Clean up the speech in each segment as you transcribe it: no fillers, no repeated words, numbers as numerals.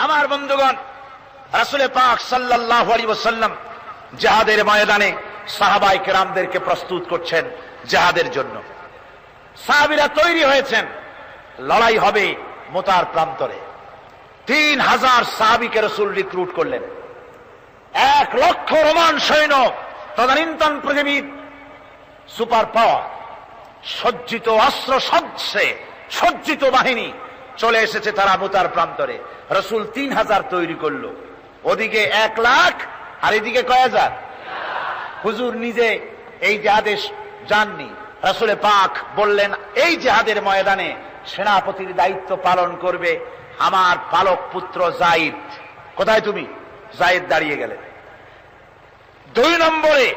আমার বন্ধুগণ, রাসূল পাক সাল্লাল্লাহু আলাইহি ওয়াসাল্লাম জিহাদের ময়দানে সাহাবায়ে কেরামদেরকে প্রস্তুত করছেন জিহাদের জন্য। সাহাবীরা তৈরি হয়েছেন, লড়াই হবে মুতার প্রান্তরে। 3000 সাহাবীকে রাসূল রিক্রুট করলেন। 1 লক্ষ রোমান সৈন্য, তদানীন্তন পৃথিবীর সুপার পাওয়ার, সজ্জিত অস্ত্র সজ্জিত বাহিনী চলে এসেছে তারা মুতার প্রান্তরে। রাসূল 3000 তৈরি করলো, ওদিকে 1 লাখ আর এদিকে কয় হাজার। হুজুর নিজে এই জিহাদে যাননি। রাসূল পাক বললেন, এই জিহাদের ময়দানে সেনাপতির দায়িত্ব পালন করবে আমার পালক পুত্র যায়েদ। কোথায় তুমি? যায়েদ দাঁড়িয়ে গেলেন। 2 নম্বরে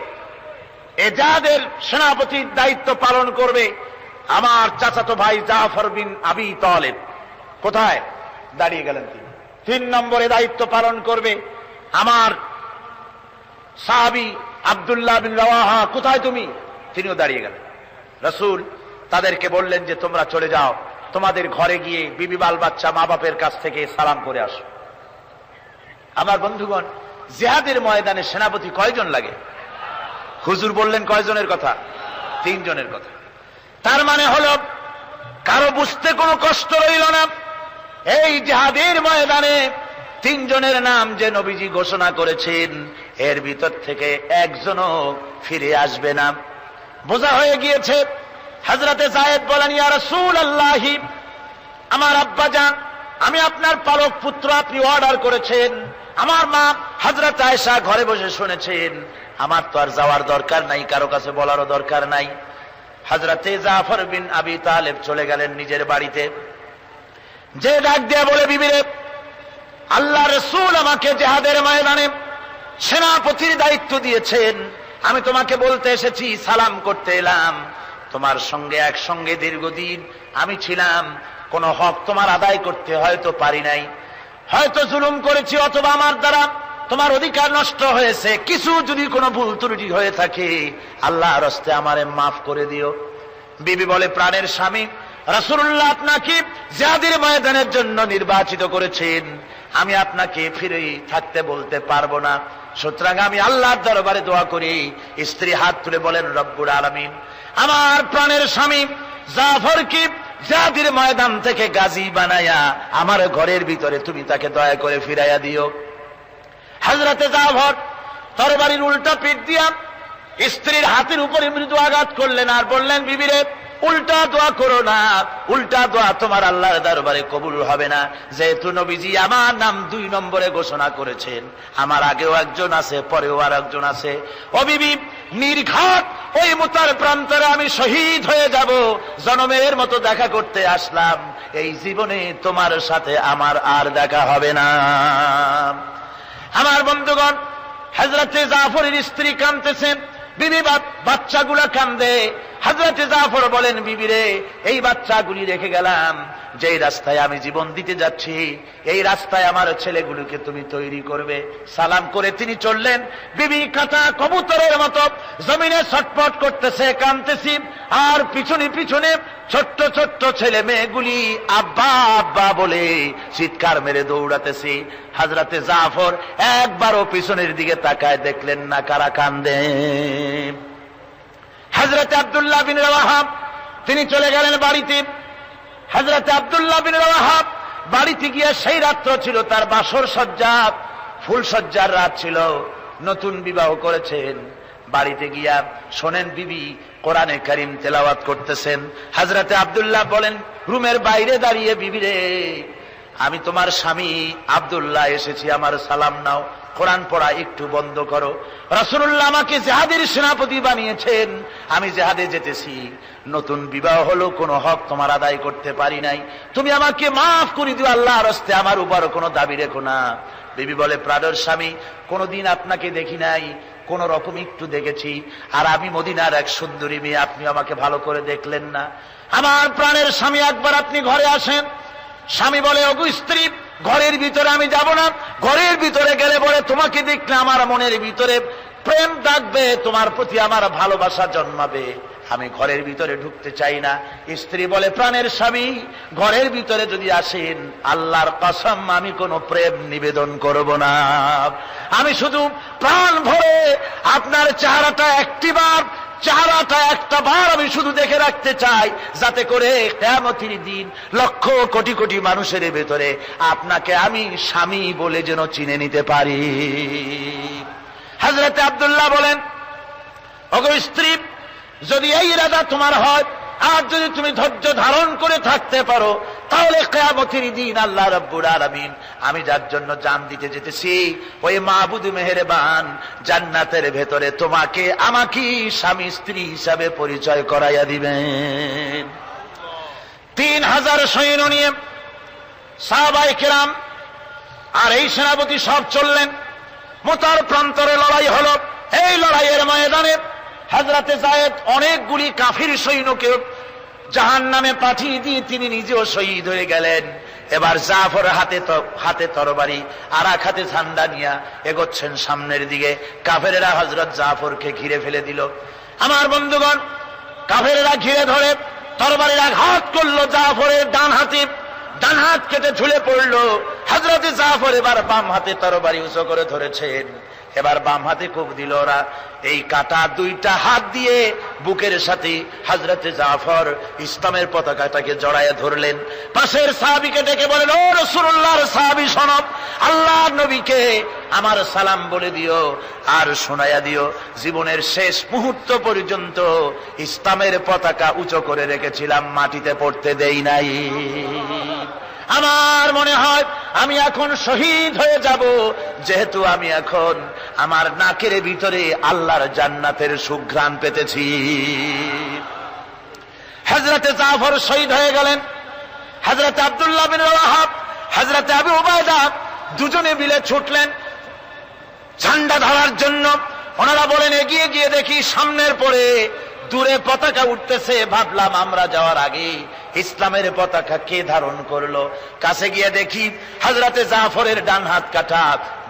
এই জিহাদের সেনাপতির দায়িত্ব পালন করবে আমার চাচাতো ভাই জাফর বিন আবি তালেব। কোথায়? দাঁড়িয়ে গেলেন তিনি। 3 নম্বরে দায়িত্ব পালন করবে আমার সাহাবী আব্দুল্লাহ বিন রাওয়াহা। কোথায় তুমি? তিনিও দাঁড়িয়ে গেলেন। রাসূল তাদেরকে বললেন যে তোমরা চলে যাও, তোমাদের ঘরে গিয়ে বিবি বাল বাচ্চা মা বাপের কাছ থেকে সালাম করে আসো। আমার বন্ধুগণ, জিহাদের ময়দানে সেনাপতি কয়জন লাগে? হুজুর বললেন কয়জনের কথা? 3 জনের কথা। তার মানে হলো কারো বুঝতে কোনো কষ্ট রইল না, এই জিহাদের ময়দানে 3 জনের নাম যে নবীজি ঘোষণা করেছেন, এর ভিতর থেকে একজনও ফিরে আসবে না। বোঝা হয়ে গিয়েছে। হযরতে যায়েদ বলেন, ইয়া রাসূলুল্লাহ, আমার আব্বা জান, আমি আপনার পালক পুত্র, আপনি অর্ডার করেছেন। আমার মা হযরত আয়েশা ঘরে বসে শুনেছেন। আমার তো আর যাওয়ার দরকার নাই, কারো কাছে বলারও দরকার নাই। হযরতে জাফর বিন আবি তালেব চলে গেলেন নিজের বাড়িতে। যে ডাক দিয়ে বলে, বিবিরে, আল্লাহ রাসূল আমাকে জিহাদের ময়দানে সেনাপতির দায়িত্ব দিয়েছেন। আমি তোমাকে বলতে এসেছি, সালাম করতে এলাম। তোমার সঙ্গে একসঙ্গে দীর্ঘদিন আমি ছিলাম, কোন হক তোমার আদায় করতে হয়তো পারি নাই, হয়তো জুলুম করেছি, অথবা আমার দ্বারা তোমার অধিকার নষ্ট হয়েছে। কিছু যদি কোনো ভুল ত্রুটি হয়ে থাকে, আল্লাহর হস্তে আমারে মাফ করে দিও। বিবি বলে, প্রাণের স্বামী, রাসূলুল্লাহ আপনাকে জিহাদের ময়দানের জন্য নির্বাচিত করেছেন, আমি আপনাকে ফিরে থাকতে বলতে পারবো না। সুতরাং আমি আল্লাহর দরবারে দোয়া করি। স্ত্রী হাত তুলে বলেন, রব্বুল আলামিন, আমার প্রাণের স্বামী জাফরকে জিহাদের ময়দান থেকে গাজী বানায়া আমার ঘরের ভিতরে তুমি তাকে দয়া করে ফিরাইয়া দিও। হযরতে জাফর তরবারির উল্টা পিঠ দিয়া স্ত্রীর হাতের উপরে মৃদু আঘাত করলেন আর বললেন, বিবিরে, উল্টা দোয়া করো না, উল্টা দোয়া তোমার আল্লাহর দরবারে কবুল হবে না। যেহেতু নবীজি আমার নাম 2 নম্বরে ঘোষণা করেছেন, আমার আগেও একজন আছে, পরেও আর একজন আছে। ও বিবি, নির্ঘাত ওই মুতার প্রান্তরে আমি শহীদ হয়ে যাব। জনমের মতো দেখা করতে আসলাম, এই জীবনে তোমার সাথে আমার আর দেখা হবে না। আমার বন্ধুগণ, হযরতে জাফরের স্ত্রী কাঁদতেছেন, বিবি বাচ্চাগুলা কান্দে। হযরতে জাফর বলেন, বিবিরে, এই বাচ্চাগুলি রেখে গেলাম, যে রাস্তায় আমি জীবন দিতে যাচ্ছি, এই রাস্তায় আমার ছেলেগুলোকে তুমি তৈরি করবে। সালাম করে তিনি চললেন। বিবি কাঁটা কবুতরের মতো জমিনে ছটফট করতেছে, কাঁদতেছি, আর পিছনে পিছনে ছোট্ট ছোট্ট ছেলে মেয়েগুলি আব্বা আব্বা বলে চিৎকার মেরে দৌড়াতেছি। হযরতে জাফর একবারও পিছনের দিকে তাকায় দেখলেন না কারা কান্দে। হযরতে আব্দুল্লাহ বিন রাওয়াহা তিনি চলে গেলেন বাড়িতে। হযরতে আব্দুল্লাহ বিন রাওয়াহা বাড়িতে গিয়ে, সেই রাত্র ছিল তার বাসর সজ্জা, ফুল সজ্জার রাত ছিল, নতুন বিবাহ করেছেন। বাড়িতে গিয়া শোনেন বিবি কোরআনে কারীম তেলাওয়াত করতেছেন। হযরতে আব্দুল্লাহ বলেন, রুমের বাইরে দাঁড়িয়ে, বিবিরে, আমি তোমার স্বামী আব্দুল্লাহ এসেছি, আমার সালাম নাও, কোরআন পড়া একটু বন্ধ করো। রাসূলুল্লাহ আমাকে জিহাদের সেনাপতি বানিয়েছেন, আমি জিহাদে যেতেছি, নতুন বিবাহ হলো, কোনো হক তোমার আদায় করতে পারি নাই, তুমি আমাকে মাফ করে দিও, আল্লাহর হস্তে আমার উপর কোনো দাবি রেখো না। বিবি বলে, প্রাণের স্বামী, কোনদিন আপনাকে দেখি নাই, কোন রকম একটু দেখেছি, আর আমি মদিনার এক সুন্দরী মেয়ে, আপনি আমাকে ভালো করে দেখলেন না। আমার প্রাণের স্বামী, একবার আপনি ঘরে আসেন। স্বামী বলে, ওগো স্ত্রী, ঘরের ভিতরে আমি যাব না, ঘরের ভিতরে গেলে বলে তোমাকে দেখলে আমার মনের ভিতরে প্রেম ডাকবে, তোমার প্রতি আমার ভালোবাসা জন্মাবে, আমি ঘরের ভিতরে ঢুকতে চাই না। স্ত্রী বলে, প্রাণের স্বামী ঘরের ভিতরে যদি আসেন, আল্লাহর কসম আমি কোনো প্রেম নিবেদন করব না, আমি শুধু প্রাণ ভরে আপনার চেহারাটা একটা বার আমি শুধু দেখে রাখতে চাই, যাতে করে কিয়ামতের দিন লক্ষ কোটি কোটি মানুষের ভেতরে আপনাকে আমি স্বামী বলে যেন চিনে নিতে পারি। হযরত আব্দুল্লাহ বলেন, ওগো স্ত্রী, যদি এই ইরাদা তোমার হয় আর যদি তুমি ধৈর্য ধারণ করে থাকতে পারো, তাহলে কিয়ামতের দিন আল্লাহ রাব্বুল আলামিন আমি যার জন্য জান দিতে যেতেছি ওই মাবুদ মেহেরবান জান্নাতের ভেতরে তোমাকে আমাকে স্বামী স্ত্রী হিসাবে পরিচয় করাইয়া দিবেন। 3000 সৈন্য নিয়ে সাহাবায়ে কেরাম আর এই সেনাপতি সব চললেন। মুতার প্রান্তরে লড়াই হলো। এই লড়াইয়ের ময়দানে হযরতে যায়েদ অনেকগুলি কাফির সৈন্যকে জাহান্নামে পাঠিয়ে দিয়ে তিনি নিজেও শহীদ হয়ে গেলেন। এবার জাফর হাতে তরবারি আর এক হাতে ঝান্ডা নিয়ে এগোচ্ছেন সামনের দিকে। কাফেরেরা হযরত জাফরকে ঘিরে ফেলে দিল। আমার বন্ধুগণ, কাফেরেরা ঘিরে ধরে তরবারির আঘাত করলো জাফরের ডান হাত কেটে ঝুলে পড়লো। হযরতে জাফর এবার বাম হাতে তরবারি উঁচু করে ধরেছেন। এবার বাম হাতে কোপ দিল ওরা। এই কাটা দুইটা হাত দিয়ে বুকের সাথে হযরতে জাফর ইসলামের পতাকাটাকে জড়ায় ধরলেন। পাশের সাহাবীকে ডেকে বলেন, ও রাসূলুল্লাহর সাহাবী শোনো, আল্লাহর নবীকে আমার সালাম বলে দিও আর শোনায়া দিও, জীবনের শেষ মুহূর্ত পর্যন্ত ইসলামের পতাকা উঁচু করে রেখেছিলাম, মাটিতে পড়তে দেই নাই। আমার মনে হয় আমি এখন শহীদ হয়ে যাব, যেহেতু আমি এখন আমার নাকের ভিতরে আল্লাহর জান্নাতের সুঘ্রাণ পেতেছি। হযরতে জাফর শহীদ হয়ে গেলেন। হযরতে আব্দুল্লাহ বিন রাওয়াহা, হযরতে আবু উবাইদা দুজনে মিলে ছুটলেন ঝান্ডা ধরার জন্য। ওনারা বলেন, এগিয়ে গিয়ে দেখি সামনের পরে দূরে পতাকা উঠতেছে। ভাবলাম আমরা যাওয়ার আগে ইসলামের পতাকা কে ধারণ করলো। কাছে গিয়ে দেখি হযরতে জাফরের ডান হাত কাটা,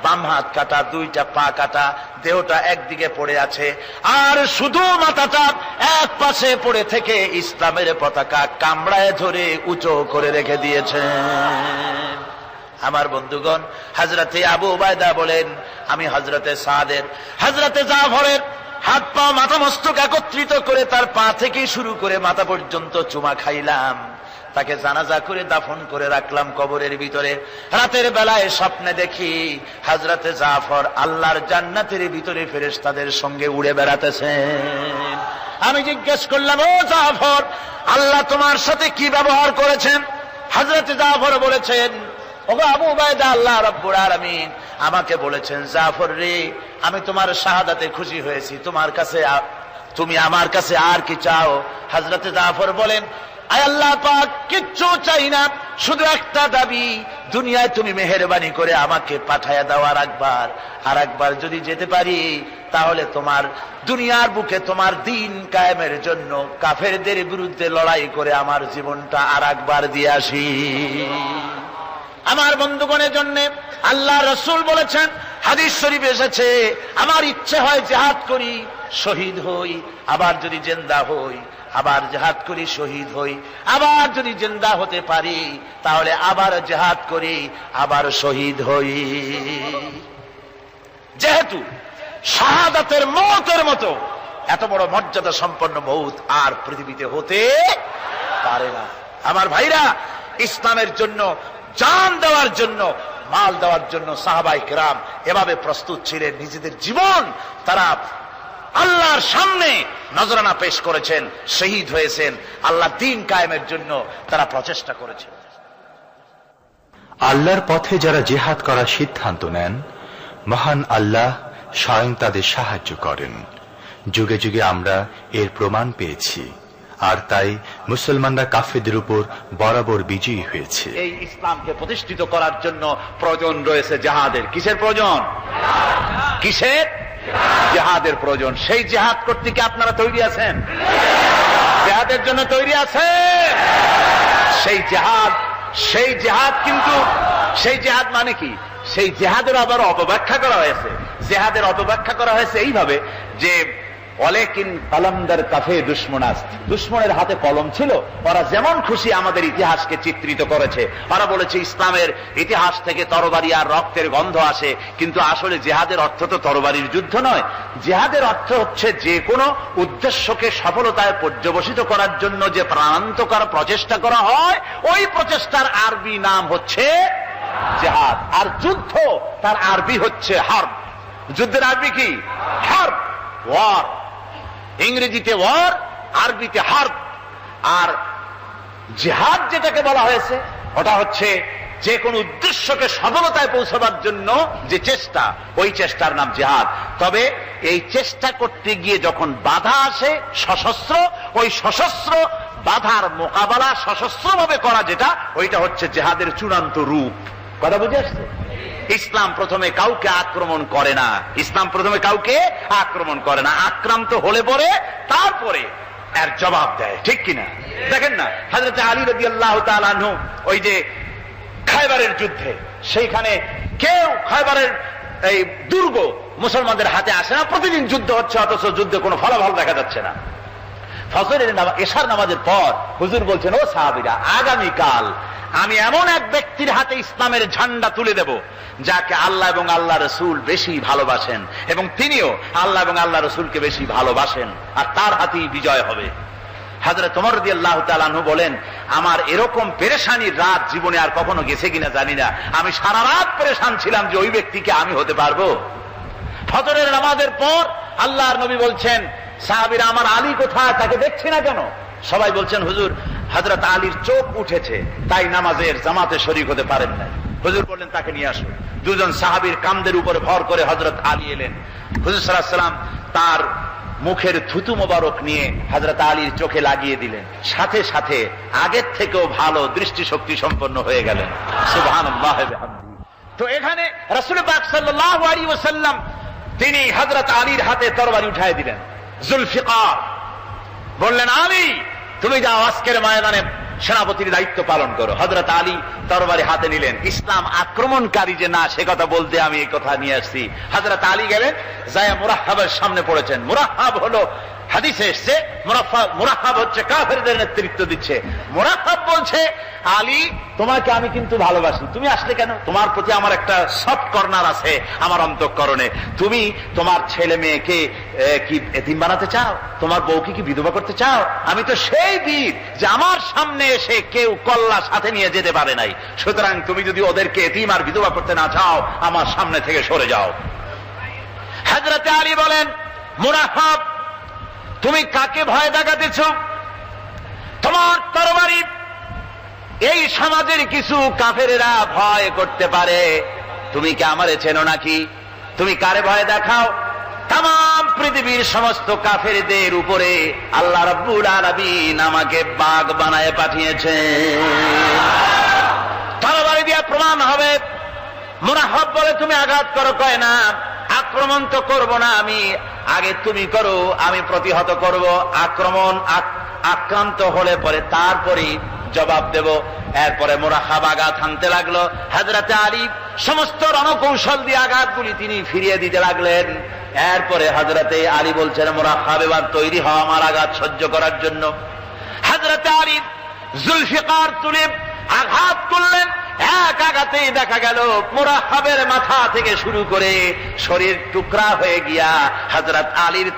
বাম হাত কাটা, দুইটা পা কাটা, দেহটা একদিকে পড়ে আছে আর শুধু মাথাটা এক পাশে পড়ে থেকে ইসলামের পতাকা কামড়ায় ধরে উঁচু করে রেখে দিয়েছেন। আমার বন্ধুগণ, হযরতে আবু উবাইদা বলেন, আমি হযরতে সাদের, হযরতে জাফরের হাত পা মাথা মস্তক একত্রিত করে তার পা থেকে শুরু করে মাথা পর্যন্ত চুমা খাইলাম। তাকে জানাজা করে দাফন করে রাখলাম কবরের ভিতরে। রাতের বেলায় স্বপ্নে দেখি হযরতে জাফর আল্লাহর জান্নাতের ভিতরে ফেরেশতাদের সঙ্গে উড়ে বেড়াতেছেন। আমি জিজ্ঞেস করলাম, ও জাফর, আল্লাহ তোমার সাথে কি ব্যবহার করেছেন? হযরতে জাফর বলেছেন, ওগো আবু উবাইদা, আল্লাহ রাব্বুল আলামিন আমাকে বলেছেন, জাফর রে, আমি তোমার শাহাদাতে খুশি হয়েছি, তুমি আমার কাছে আর কি চাও? হযরতে জাফর বলেন, আয় আল্লাহ পাক, কিচ্ছু চাই না, শুধু একটা দাবি, দুনিয়ায় তুমি মেহেরবানি করে আমাকে পাঠায়া দাও আর একবার যদি যেতে পারি, তাহলে তোমার দুনিয়ার বুকে তোমার দিন কায়েমের জন্য কাফেরদের বিরুদ্ধে লড়াই করে আমার জীবনটা আর একবার দিয়ে আসি। আমার বন্ধুগণের জন্য আল্লাহ রাসূল বলেছেন, হাদিস শরীফে এসেছে, আমার ইচ্ছে হয় জিহাদ করি, শহীদ হই, আবার যদি জিন্দা হই, আবার জিহাদ করি, শহীদ হই, আবার যদি জিন্দা হতে পারি তাহলে আবার জিহাদ করি, আবার শহীদ হই। যেহেতু শাহাদাতের মওতের মতো এত বড় মর্যাদা সম্পন্ন মওত আর পৃথিবীতে হতে পারে না। আমার ভাইরা, ইসলামের জন্য জান দেওয়ার জন্য, মাল দেওয়ার জন্য সাহাবায়ে কেরাম এভাবে প্রস্তুত ছিলেন। নিজেদের জীবন তারা আল্লাহর সামনে নজরানা পেশ করেছেন, শহীদ হয়েছেন, আল্লাহ দ্বীন কায়েমের জন্য তারা প্রচেষ্টা করেছেন। আল্লাহর পথে যারা জিহাদ করার সিদ্ধান্ত নেন, মহান আল্লাহ স্বয়ং তাদের সাহায্য করেন। যুগে যুগে আমরা এর প্রমাণ পেয়েছি, আর তাই মুসলমানরা কাফেরদের উপর বরাবর বিজয়ী হয়েছে। এই ইসলামকে প্রতিষ্ঠিত করার জন্য প্রয়োজন রয়েছে জিহাদের। কিসের প্রয়োজন? কিসের? জিহাদের প্রয়োজন। সেই জিহাদ করতে কি আপনারা তৈরি আছেন? জিহাদের জন্য তৈরি আছেন? সেই জিহাদ কিন্তু সেই জিহাদ মানে কি? সেই জিহাদের আবার অপব্যাখ্যা করা হয়েছে। জিহাদের অপব্যাখ্যা করা হয়েছে এইভাবে যে ওয়ালাকিন কালামদার কাফে দুশমনাস, দুশমনের হাতে কলম ছিল, ওরা যেমন খুশি আমাদের ইতিহাসকে চিত্রিত করেছে। ওরা বলেছে ইসলামের ইতিহাস থেকে তরবারি আর রক্তের গন্ধ আসে, কিন্তু আসলে জিহাদের অর্থ তো তরবারির যুদ্ধ নয়। জিহাদের অর্থ হচ্ছে যে কোনো উদ্দেশ্যকে সফলতায় পর্যবসিত করার জন্য যে প্রাণান্তকর প্রচেষ্টা করা হয়, ওই প্রচেষ্টার আরবি নাম হচ্ছে জিহাদ। আর যুদ্ধ তার আরবি হচ্ছে হার্ব। যুদ্ধের আরবি কি? হার্ব, ওয়ার। ইংরেজিতে ওয়ার, আরবিতে হার্ব। আর জিহাদ যেটাকে বলা হয়েছে ওটা হচ্ছে যে কোন উদ্দেশ্যকে সফলতায় পৌঁছাবার জন্য যে চেষ্টা, ওই চেষ্টার নাম জিহাদ। তবে এই চেষ্টা করতে গিয়ে যখন বাধা আসে সশস্ত্র, ওই সশস্ত্র বাধার মোকাবেলা সশস্ত্রভাবে করা যেটা, ওইটা হচ্ছে জিহাদের চূড়ান্ত রূপ। কথা বুঝে আসছে? ইসলাম প্রথমে কাউকে আক্রমণ করে না, ইসলাম প্রথমে কাউকে আক্রমণ করে না, আক্রান্ত হলে পরে তারপরে এর জবাব দেয়, ঠিক কিনা? দেখেন না, হযরত আলী রাদিয়াল্লাহু তাআলা আনহু ওই যে খায়বারের যুদ্ধে, সেইখানে কেউ খায়বারের এই দুর্গ মুসলমানদের হাতে আসে না, প্রতিদিন যুদ্ধ হচ্ছে, অথচ যুদ্ধে কোনো ফলাফল দেখা যাচ্ছে না। ফজরের নামাজ, এশার নামাজের পর হুজুর বলছেন, ও সাহাবীরা, আগামীকাল আমি এমন এক ব্যক্তির হাতে ইসলামের ঝান্ডা তুলে দেব যাকে আল্লাহ এবং আল্লাহ রসুল বেশি ভালোবাসেন, এবং তিনিও আল্লাহ এবং আল্লাহ রসুলকে বেশি ভালোবাসেন, আর তার হাতেই বিজয় হবে। হযরত ওমর রাদিয়াল্লাহু তাআলা আনহু বলেন, আমার এরকম পেরেশানির রাত জীবনে আর কখনো গেছে কিনা জানি না, আমি সারা রাত পেরেশান ছিলাম যে ওই ব্যক্তিকে আমি হতে পারবো। ফজরের নামাজের পর আল্লাহর নবী বলছেন, সাহাবীরা, আমার আলী কোথায়, তাকে দেখছি না কেন? সবাই বলছেন, হুজুর, হযরত আলীর চোখ উঠেছে, তাই নামাজের জামাতে শরীক হতে পারেন না। হুজুর বললেন, তাকে নিয়ে আসুন। দুজন সাহাবীর কাঁধের উপরে ভর করে হযরত আলী এলেন। হুজুর সাল্লাল্লাহু আলাইহি ওয়াসাল্লাম তার মুখের থুতু মোবারক নিয়ে হযরত আলীর চোখে লাগিয়ে দিলেন, সাথে সাথে আগের থেকেও ভালো দৃষ্টিশক্তি সম্পন্ন হয়ে গেলেন। সুবহানাল্লাহ ওয়া বিহামদিহি। তো এখানে রাসূল পাক সাল্লাল্লাহু আলাইহি ওয়াসাল্লাম তিনি হযরত আলীর হাতে তরবারি উঠায় দিলেন, জুলফিকার। বললেন, আলী, তুমি যাও, আজকের ময়দানে সেনাপতির দায়িত্ব পালন করো। হযরত আলী তরবারি হাতে নিলেন। ইসলাম আক্রমণকারী যে না, সে কথা বলতে আমি এই কথা নিয়ে আসছি। হযরত আলী গেলেন, যায় মুরাহহাবের সামনে পড়েছেন। মুরাহহাব হলো, হাদিসে এসেছে, মুরাহহাব হচ্ছে কাফেরদের নেতৃত্ব দিচ্ছে। মুরাহহাব বলছে, আলী, তোমাকে আমি কিন্তু ভালোবাসি, তুমি আসলে কেন? তোমার প্রতি আমার একটা সফট কর্নার আছে আমার অন্তঃকরণে। তুমি তোমার ছেলে মেয়েকে কি এতিম বানাতে চাও? তোমার বউকে কি বিধবা করতে চাও? আমি তো সেই বীর যে আমার সামনে এসে কেউ কল্লা সাথে নিয়ে যেতে পারে নাই। সুতরাং তুমি যদি ওদেরকে এতিম আর বিধবা করতে না চাও, আমার সামনে থেকে সরে যাও। হযরত আলী বলেন, মুরাহহাব, তুমি কাকে ভয় দেখাতেছ? তোমার তরবারি এই সমাজের কিছু কাফেরেরা ভয় করতে পারে, তুমি কি আমারে চেনো নাকি? তুমি কারে ভয় দেখাও? তাম পৃথিবীর সমস্ত কাফেরদের উপরে আল্লাহ রাব্বুল আলামিন আমাকে বাগ বানায় পাঠিয়েছেন। তরবারি দিয়ে প্রমাণ হবে। মুরাহহাব বলে, তুমি আঘাত করো। কয় না, আক্রমণ তো করব না আমি, আগে তুমি করো, আমি প্রতিহত করব। আক্রান্ত হলে পরে তারপরে জবাব দেব। এরপরে মুরাহহাব আঘাত হানতে লাগলো। হযরত আলী সমস্ত রণকৌশল দিয়ে আঘাতগুলি তিনি ফিরিয়ে দিতে লাগলেন। এরপরে হযরত আলী বলছেন, মুরাহহাব, এবার তৈরি হও আমার আঘাত সহ্য করার জন্য। হযরত আলী জুলফিকার তুলে আঘাত করলেন। এক আঘাতেই দেখা গেল মুরাহহাবের মাথা থেকে শুরু করে শরীর টুকরা হয়ে গিয়া হযরত আলীর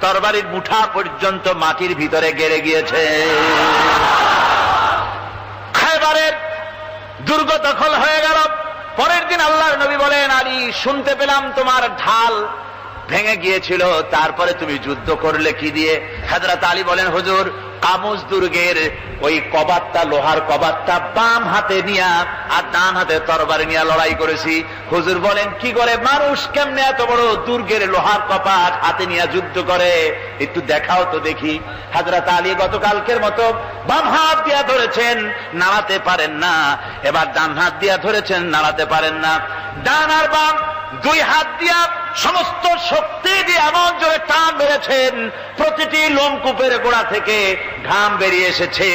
তরবারির মুঠা পর্যন্ত মাটির ভিতরে গেড়ে গিয়েছে। খায়বারের দুর্গ দখল হয়ে গেল। পরের দিন আল্লাহর নবী বলেন, আলী, শুনতে পেলাম তোমার ঢাল ভেঙে গিয়েছিল, তারপরে তুমি যুদ্ধ করলে কি দিয়ে? হযরত আলী বলেন, হুজুর, কামুজ দুর্গের ওই কবাটটা, লোহার কবাটটা বাম হাতে নিয়া আর ডান হাতে তরবারি নিয়ে লড়াই করেছি। হুজুর বলেন, কি করে? মানুষ কেমনে এত বড় দুর্গের লোহার কপাট হাতে নিয়ে যুদ্ধ করে? একটু দেখাও তো দেখি। হযরত আলী গতকালকের মতো বাম হাত দিয়া ধরেছেন, নাড়াতে পারেন না। এবার ডান হাত দিয়া ধরেছেন, নাড়াতে পারেন না। ডান আর বাম দুই হাত দিয়া সমস্ত শক্তি দিয়ে এমন জোরে টান মেরেছেন, প্রতিটি লোমকূপের গোড়া থেকে ঘাম বেরিয়ে এসেছে,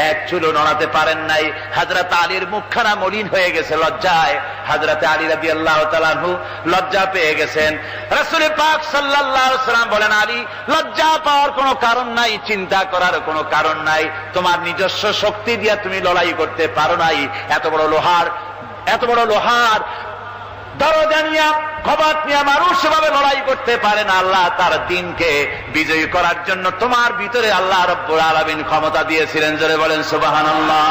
এক চুলো নড়াতে পারেন নাই। হযরত আলীর মুখখানা মলিন হয়ে গেছে লজ্জায়। হযরত আলী রাদিয়াল্লাহু তাআলা আনহু লজ্জা পেয়ে গেছেন। রাসূল পাক সাল্লাল্লাহু আলাইহি ওয়াসাল্লাম বলেন, আলী, লজ্জা পাওয়ার কোনো কারণ নাই, চিন্তা করার কোনো কারণ নাই। তোমার নিজস্ব শক্তি দিয়ে তুমি লড়াই করতে পারো নাই। এত বড় লোহার দরজা নিয়ে, কবাট নিয়ে মানুষ সেভাবে লড়াই করতে পারে না। আল্লাহ তার দ্বীনকে বিজয়ী করার জন্য তোমার ভিতরে আল্লাহ রাব্বুল আলামিন ক্ষমতা দিয়েছিলেন। জোরে বলেন সুবহানাল্লাহ।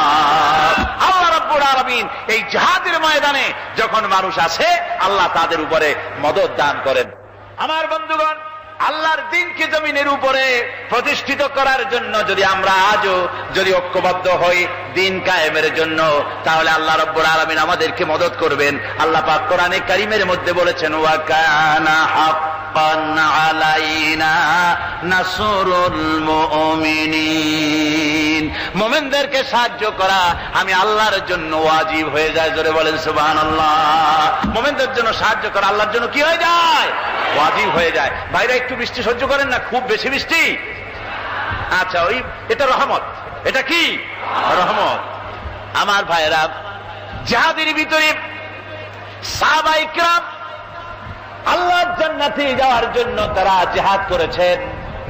আল্লাহ রাব্বুল আলামিন এই জিহাদের ময়দানে যখন মানুষ আসে, আল্লাহ তাদের উপরে মদদ দান করেন। আমার বন্ধুগণ, আল্লাহর দ্বীনকে জমিনের উপরে প্রতিষ্ঠিত করার জন্য যদি আমরা আজও যদি ঐক্যবদ্ধ হই দ্বীন কায়েমের জন্য, তাহলে আল্লাহ রাব্বুল আলামিন আমাদেরকে মদদ করবেন। আল্লাহ পাক কোরআনে কারীমের মধ্যে বলেছেন, ওয়া কানা হাক্কান আলাইনা নাসরুল মুমিনিন। মুমিনদেরকে সাহায্য করা আমি আল্লাহর জন্য ওয়াজিব হয়ে যায়। জোরে বলেন সুবহানাল্লাহ। মুমিনদের জন্য সাহায্য করা আল্লাহর জন্য কি হয়ে যায়? ওয়াজিব হয়ে যায়। ভাইরা একটু বৃষ্টি সহ্য করেন না, খুব বেশি বৃষ্টি। আচ্ছা, এটা রহমত। এটা কি রহমত? আমার ভাইরা, জিহাদের ভিতরে সাহাবায়ে কিরাম আল্লাহর জান্নাতে যাওয়ার জন্য তারা জিহাদ করেছেন।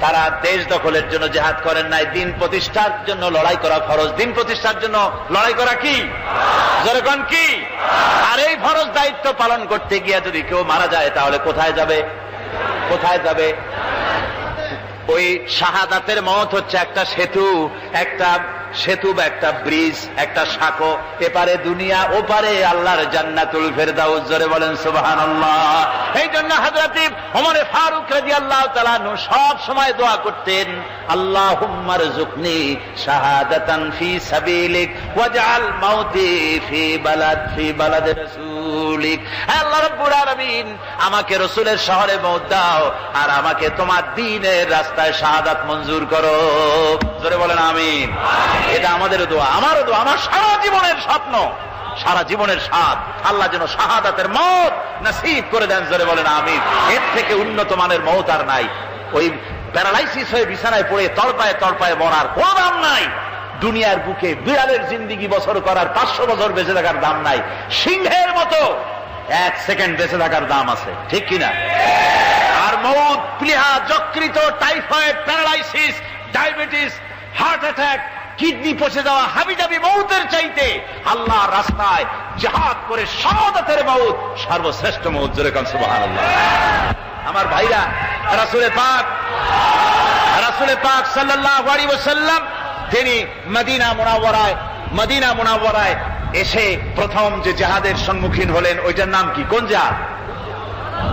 তারা দেশ দখলের জন্য জিহাদ করেন নাই, দ্বীন প্রতিষ্ঠার জন্য লড়াই করা ফরজ। দ্বীন প্রতিষ্ঠার জন্য লড়াই করা কি? যেরকম কি? আর এই ফরজ দায়িত্ব পালন করতে গিয়ে যদি কেউ মারা যায়, তাহলে কোথায় যাবে? কোথায় যাবে? ওই শাহাদাতের মওত হচ্ছে একটা সেতু, বা একটা ব্রিজ, একটা সাঁকো। এপারে দুনিয়া, ওপারে আল্লাহর জান্নাতুল ফেরদাউস। জোরে বলেন সুবহানাল্লাহ। এই জন্য হযরত ওমর ফারুক রাদিয়াল্লাহু তাআলা আনহু সব সময় দোয়া করতেন, আল্লাহুম্মা রযুকনি শাহাদাতান ফি সাবিলিক ওয়াজআল মাউতি ফি বালাদ রাসূলিক। আল্লাহ রাব্বুল আলামিন, আমাকে রাসূলের শহরে মওত দাও, আর আমাকে তোমার দ্বীনের রাস্তায় শাহাদাত মঞ্জুর করো। জোরে বলেন আমিন। এটা আমাদের দোয়া, আমারও দোয়া, আমার সারা জীবনের স্বপ্ন, সারা জীবনের স্বাদ, আল্লাহ যেন শাহাদাতের মওত নসিব করে দেন। জোরে বলেন আমিন। এর থেকে উন্নত মানের মওত আর নাই। ওই প্যারালাইসিস হয়ে বিছানায় পড়ে তড়পায় তড়পায় মরার কোন দাম নাই। দুনিয়ার বুকে বিড়ালের জিন্দিগি বছর করার 500 বছর বেঁচে থাকার দাম নাই। সিংহের মতো 1 সেকেন্ড বেঁচে থাকার দাম আছে, ঠিক কিনা? আর মওত, প্লীহা, যকৃত, typhoid, paralysis, diabetes, heart attack, kidney পচে যাওয়া, হাবিজাবি মওতের চাইতে আল্লাহর রাস্তায় জিহাদ করে শাহাদাতের মওত সর্বশ্রেষ্ঠ মওত। জোরে কোন সুবহানাল্লাহ। আমার ভাইরা, রাসূল পাক সাল্লাল্লাহু আলাইহি ওয়াসাল্লাম তিনি মদিনা মুনাওয়ারায় এসে প্রথম যে জিহাদের সম্মুখীন হলেন, ওইটার নাম কি? কোন জিহাদ?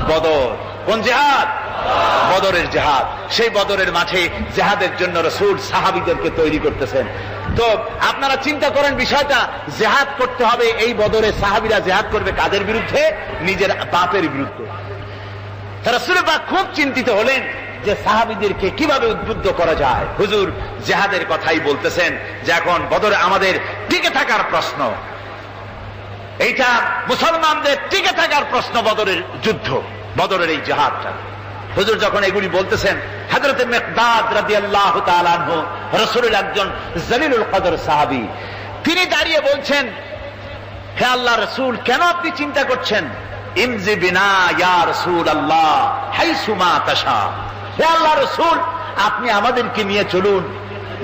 বদর। কোন জিহাদ? বদরের জিহাদ। সেই বদরের মাঠে জিহাদের জন্য রাসূল সাহাবীদেরকে তৈরি করতেছেন। তো আপনারা চিন্তা করেন বিষয়টা, জিহাদ করতে হবে। এই বদরে সাহাবীরা জিহাদ করবে কাদের বিরুদ্ধে? নিজের বাপের বিরুদ্ধে। রাসূল পাক খুব চিন্তিত হলেন যে সাহাবীদেরকে কিভাবে উদ্বুদ্ধ করা যায়। হুজুর জিহাদের কথাই বলতেছেন যে এখন বদরে আমাদের টিকে থাকার প্রশ্ন, এইটা মুসলমানদের টিকে থাকার প্রশ্ন। বদরের যুদ্ধ, বদরের এই জিহাদটা। হুজুর যখন এগুলি বলতেছেন, হযরত মিকদাদ রাদিয়াল্লাহু তাআলা আনহু রাসূলের একজন জলিলুল কদর সাহাবী, তিনি দাঁড়িয়ে বলছেন, হে আল্লাহর রাসূল, কেন আপনি চিন্তা করছেন? ইমজি বিনা ইয়া রাসূলুল্লাহ হাইসু মা তাশা। হে আল্লাহর রাসূল, আপনি আমাদেরকে নিয়ে চলুন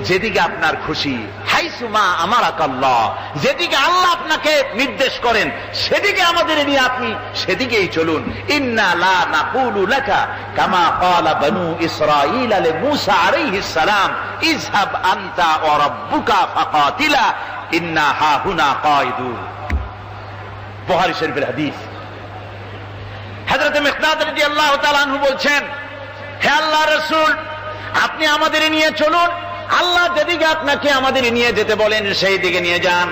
যেদিকে আপনার খুশি। হাইসুমা আমারাকাল্লাহ, যেদিকে আল্লাহ আপনাকে নির্দেশ করেন সেদিকে আমাদের নিয়ে আপনি সেদিকেই চলুন। ইন্না লা নাকুলু লাকা কামা ক্বালা বনু ইসরাঈল লি মূসা আলাইহিস সালাম ইযহাব আনতা ওয়া রাব্বুকা ফাকাতিলা ইন্না হাহুনা কায়িদুন। বুখারী শরীফের হাদিস। হযরত মিকদাদ রাদিয়াল্লাহু তাআলা আনহু বলছেন, হে আল্লাহর রাসূল, আপনি আমাদের নিয়ে চলুন, আল্লাহ যেদিকে আপনাকে আমাদের নিয়ে যেতে বলেন সেই দিকে নিয়ে যান।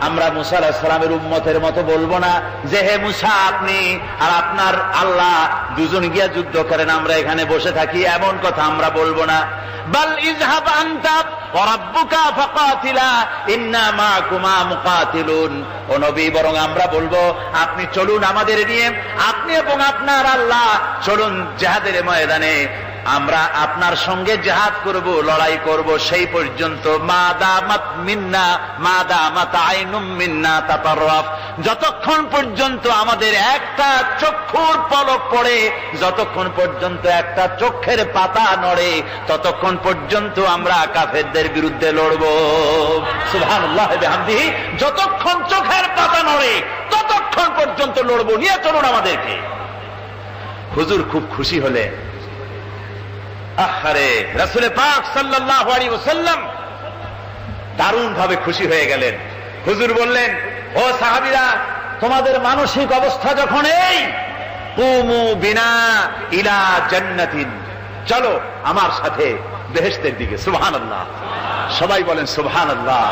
আমরা মুসা আলাইহিস সালামের উম্মতের মতো বলবো না যে হে মুসা আপনি আর আপনার আল্লাহ দুজন গিয়া যুদ্ধ করেন, আমরা এখানে বসে থাকি, এমন কথা আমরা বলবো না। বাল ইযহাব আনতা ওয়া রাব্বুকা ফাকাতিলা ইন্না মাআকুমা মুকাতিলুন। ও নবী, বরং আমরা বলবো আপনি চলুন আমাদের নিয়ে, আপনি এবং আপনার আল্লাহ চলুন জিহাদের ময়দানে, আমরা আপনার সঙ্গে জিহাদ করব, লড়াই করব সেই পর্যন্ত। মাদামাত মিন্না মাদামাত আইনুম মিন্না তাতাররাফ, যতক্ষণ পর্যন্ত আমাদের একটা চক্ষুর পলক পড়ে, যতক্ষণ পর্যন্ত একটা চোখের পাতা নড়ে, ততক্ষণ পর্যন্ত আমরা কাফেরদের বিরুদ্ধে লড়ব। সুবহানাল্লাহ ওয়া বিহামদিহি, যতক্ষণ চোখের পাতা নড়ে ততক্ষণ পর্যন্ত লড়ব, নিয়ে চলুন আমাদেরকে। হুজুর খুব খুশি হলে, আহারে রাসূল পাক সাল্লাল্লাহু আলাইহি ওয়াসাল্লাম দারুণ ভাবে খুশি হয়ে গেলেন। হুজুর বললেন, ও সাহাবীরা, তোমাদের মানসিক অবস্থা যখন এই, কুমু বিনা ইলা জান্নাতিন, চলো আমার সাথে বেহেশতের দিকে। সুবহানাল্লাহ, সবাই বলেন সুবহানাল্লাহ।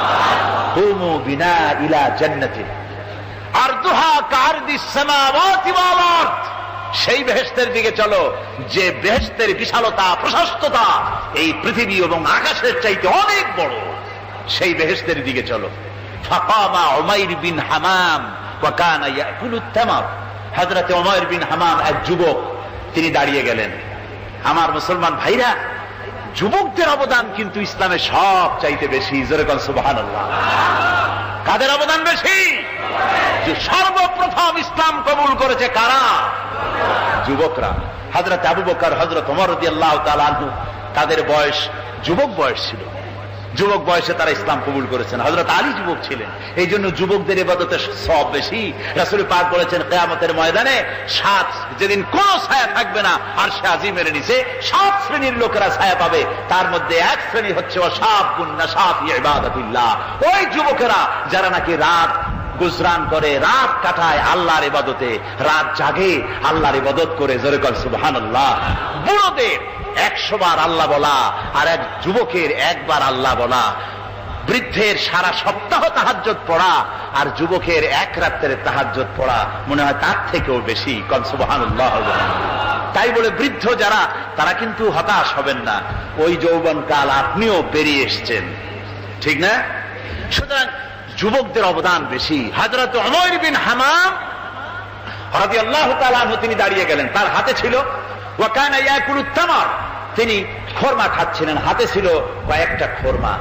কুমু বিনা ইলা জান্নাতিন আরদুহা কারদিস সামাওয়াতি ওয়াল আরদ, সেই বেহেশতের দিকে চলো যে বেহেশতের বিশালতা প্রশস্ততা এই পৃথিবী এবং আকাশের চাইতে অনেক বড়, সেই বেহেশতের দিকে চলো। ফাকামা উমাইর বিন হামাম ওয়া কানা ইয়াকুলুত তামার, হযরত উমাইর বিন হামাম এক যুবক, তিনি দাঁড়িয়ে গেলেন। আমার মুসলমান ভাইরা, যুবকদের অবদান কিন্তু ইসলামে সব চাইতে বেশি। জোরে বলেন সুবহানাল্লাহ। কাদের অবদান বেশি? যে সর্বপ্রথম ইসলাম কবুল করেছে কারা? যুবকরা। হযরত আবু বকর, হযরত ওমর রাদিয়াল্লাহু তাআলা আনহু, তাদের বয়স যুবক বয়স ছিল, যুবক বয়সে তারা ইসলাম কবুল করেছেন। হযরত আলী যুবক ছিলেন, এই জন্য যুবকদের ইবাদতের সওয়াব বেশি। রাসূল পাক বলেছেন, কিয়ামতের ময়দানে যেদিন কোন ছায়া থাকবে না আরশে আজিমের নিচে 7 শ্রেণীর লোকেরা ছায়া পাবে, তার মধ্যে এক শ্রেণী হচ্ছে ওয়াশাবুন নাশা ফি ইবাদাতিল্লাহ, ওই যুবকেরা যারা নাকি রাত গুজরান করে, রাত কাটায় আল্লাহর ইবাদতে, রাত জাগে আল্লাহর ইবাদত করে। জোরে বলেন সুবহানাল্লাহ। বুড়োদের 100 বার আল্লাহ বলা আর এক যুবকের একবার আল্লাহ বলা, বৃদ্ধের সারা সপ্তাহ তাহাজ্জুদ পড়া আর যুবকের এক রাতের তাহাজ্জুদ পড়া মনে হয় তার থেকেও বেশি। কন সুবহানাল্লাহ। তাই বলে বৃদ্ধ যারা, তারা কিন্তু হতাশ হবেন না, ওই যৌবনকাল আপনিও পেরিয়ে এসছেন, ঠিক না? সুতরাং যুবকদের অবদান বেশি। হযরত উমাইর বিন হামাম রাদিয়াল্লাহু তাআলা আনহু, তিনি দাঁড়িয়ে গেলেন, তার হাতে ছিল ওয়া কানা ইয়াকুলুত তামার, তিনি খরমা খাচ্ছিলেন, হাতে ছিল কয়েকটা খরমা।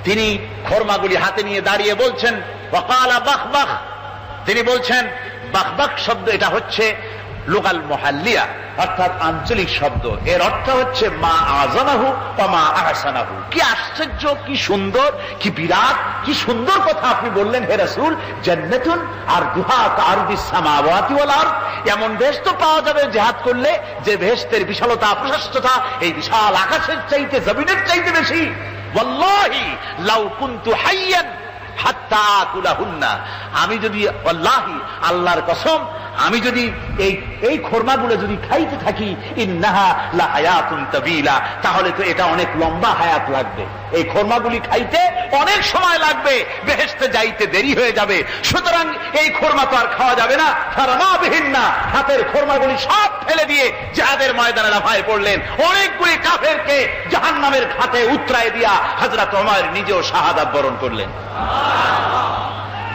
তিনি খরমাগুলি হাতে নিয়ে দাঁড়িয়ে বলছেন ওয়া ক্বালা বাখবাখ, তিনি বলছেন, বাখবাখ শব্দ এটা হচ্ছে লুগাল মুহাল্লিয়া, অর্থাৎ আঞ্চলিক শব্দ। এর অর্থ হচ্ছে মা আযামাহু ওয়া মা আহসানাহু। কি আশ্চর্য, কি সুন্দর, কি বিরাট, কি সুন্দর কথা আপনি বললেন হে রাসূল। জান্নাতুন আরদুহা কারদিস সামাওয়াতি ওয়াল আরদ, এমন বেহেশত তো পাওয়া যাবে জিহাদ করলে যে বেহেশতের বিশালতা প্রশস্ততা এই বিশাল আকাশের চাইতে, জমিনের চাইতে বেশি। ওয়াল্লাহি লাউ কুনতু হাইয়ান হাত্তা আকুলাহুন্না, আমি যদি, ওয়াল্লাহি আল্লাহর কসম, আমি যদি এই খরমাগুলো যদি খাইতে থাকি, ইন্নাহা লা হায়াতুন তাবিলা, তাহলে তো এটা অনেক লম্বা হায়াত লাগবে, এই খরমাগুলি খাইতে অনেক সময় লাগবে, বেহেশতে যাইতে দেরি হয়ে যাবে। সুতরাং এই খরমা তো আর খাওয়া যাবে না। ফারামা বিহিন্না, হাতের খরমাগুলি সব ফেলে দিয়ে জিহাদের ময়দানে লাফায় পড়লেন। অনেকগুলি কাফেরকে জাহান্নামের খাতে উতরায় দিয়া হযরত ওমর নিজেও শাহাদাত বরণ করলেন।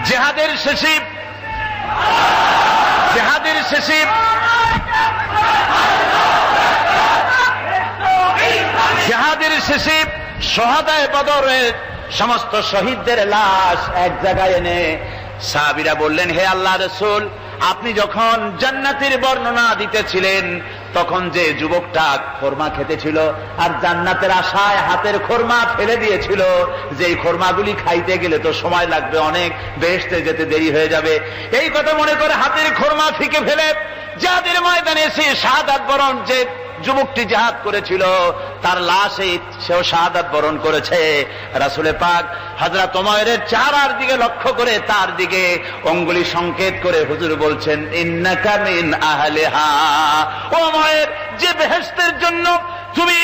জিহাদের শেষে শহাদায়ে বদরের সমস্ত শহীদদের লাশ এক জায়গায় এনে সাহাবীরা বললেন, হে আল্লাহর রাসূল, আপনি যখন জান্নাতের বর্ণনা দিতেছিলেন তখন যে যুবকটা খরমা খেতেছিল আর জান্নাতের আশায় হাতের খরমা ফেলে দিয়েছিল, যে এই খরমাগুলি খাইতে গেলে তো সময় লাগবে অনেক, বেহেশতে যেতে দেরি হয়ে যাবে, এই কথা মনে করে হাতের খরমা ফিকে ফেলে জিহাদের ময়দানে এসে শাহাদাত বরণ, যে যুবকটি জিহাদ করেছিল তার লাশে সেও শাহাদাত বরণ করেছে। রাসূল পাক হযরত ওমরের চেহারার দিকে লক্ষ্য করে তার দিকে অঙ্গুলি সংকেত করে হুজুর বলছেন, ইন্নাকা মিন আহলিহা, ওমর, যে বেহেশতের জন্য তুমি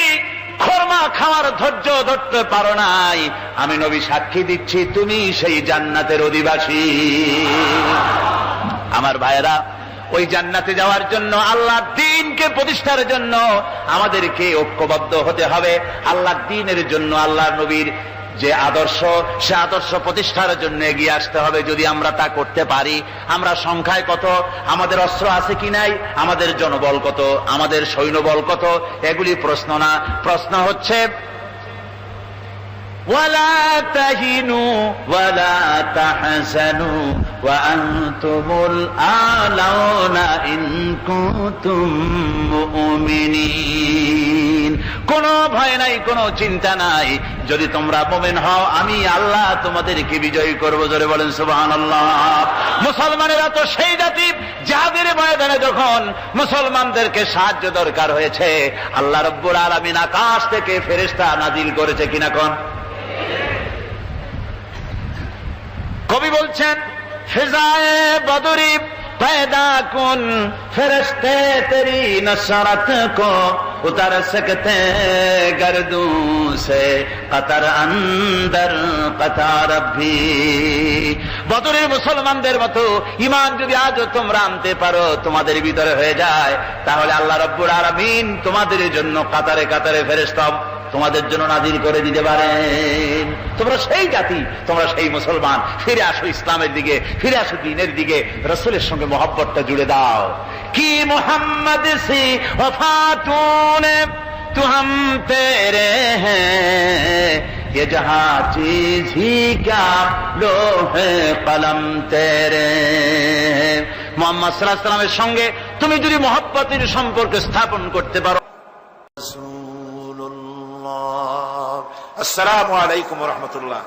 খরমা খাওয়ার ধৈর্য ধরতে পারো নাই, আমি নবী সাক্ষী দিচ্ছি তুমি সেই জান্নাতের অধিবাসী। আমার ভাইয়েরা, ওই জান্নাতে যাওয়ার জন্য, আল্লাহর দ্বীনকে প্রতিষ্ঠার জন্য আমাদেরকে ঐক্যবদ্ধ হতে হবে। আল্লাহর দ্বীনের জন্য আল্লাহর নবীর যে আদর্শ, সে আদর্শ প্রতিষ্ঠার জন্য এগিয়ে আসতে হবে। যদি আমরা তা করতে পারি, আমরা সংখ্যায় কত, আমাদের অস্ত্র আছে কি নাই, আমাদের জনবল কত, আমাদের সৈন্যবল কত, এগুলি প্রশ্ন না। প্রশ্ন হচ্ছে وَلَا تَهِنُوا وَلَا تَحْزَنُوا وَأَنْتُمُ الْأَعْلَوْنَ إِن كُنتُم مُّؤْمِنِينَ। কোনো ভয় নাই, কোনো চিন্তা নাই, যদি তোমরা মুমিন হও আমি আল্লাহ তোমাদেরকে বিজয়ী করব। জোরে বলেন সুবহানাল্লাহ। মুসলমানেরা তো সেই জাতি, যাদের ময়দানে যখন মুসলমানদেরকে সাহায্য দরকার হয়েছে, আল্লাহ রাব্বুল আলামিন আকাশ থেকে ফেরেশতা নাজিল করেছে কিনা কোন? কবি বলছেন, ফিজায়ে বদরি पैदा कुन फरिश्ते तेरी नसरत को उतर सकते गर्दों से कतर अंदर कतार भी। বদরের মুসলমানদের মতো ঈমান যদি আজও তোমরা আনতে পারো, তোমাদের ভিতরে হয়ে যায়, তাহলে আল্লাহ রাব্বুল আলামিন তোমাদের জন্য কাতারে কাতারে ফেরেশতা তোমাদের জন্য নাজিল করে দিতে পারেন। তোমরা সেই জাতি, তোমরা সেই মুসলমান। ফিরে আসো ইসলামের দিকে, ফিরে আসো দ্বীনের দিকে, রাসূলের সঙ্গে মহব্বতটা জুড়ে দাও। কি মুহাম্মদ সি ওয়াফাতুনে তু হাম তেরে হ্যাঁ, ये जहां चीज ही क्या लोहे कलम तेरे। মুহাম্মদ সাল্লাল্লাহু আলাইহি ওয়াসাল্লামের সঙ্গে তুমি যদি মহব্বতের সম্পর্ক স্থাপন করতে পারো। আসসালামু আলাইকুম ওয়া রাহমাতুল্লাহ।